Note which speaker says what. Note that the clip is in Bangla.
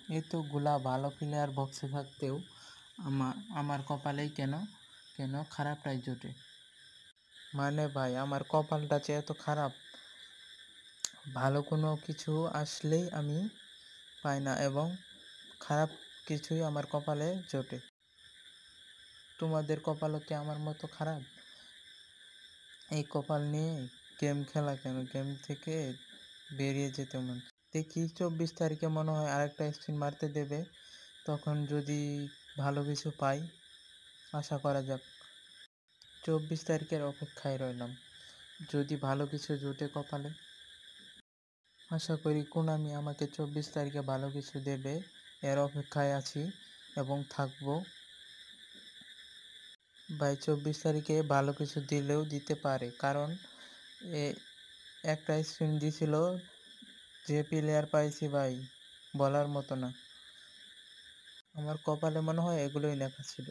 Speaker 1: এতগুলা ভালো প্লেয়ার বক্সে থাকতেও আমার কপালেই কেন কেন খারাপটাই জোটে। মানে ভাই আমার কপালটা যে এত খারাপ, ভালো কোনো কিছু আসলেই আমি পাই না এবং খারাপ কিছুই আমার কপালে জোটে। তোমাদের কপালও কি আমার মতো খারাপ? এই কপাল নিয়ে গেম খেলা কেন? গেম থেকে বেরিয়ে যেতে মন। দেখি 24 তারিখে মনে হয় আরেকটা স্পিন মারতে দেবে, তখন যদি ভালো কিছু পাই আশা করা যাক। 24 তারিখের অপেক্ষায় রইলাম, যদি ভালো কিছু জোটে কপালে। আশা করি কোনামি আমাকে 24 তারিখে ভালো কিছু দেবে, এর অপেক্ষায় আছি এবং থাকবো। ভাই 24 তারিখে ভালো কিছু দিলেও দিতে পারে, কারণ একটা স্পিন দিছিল, যে প্লেয়ার পাইছি ভাই বলার মতো না। আমার কপালে মনে হয় এগুলোই লেখা ছিল।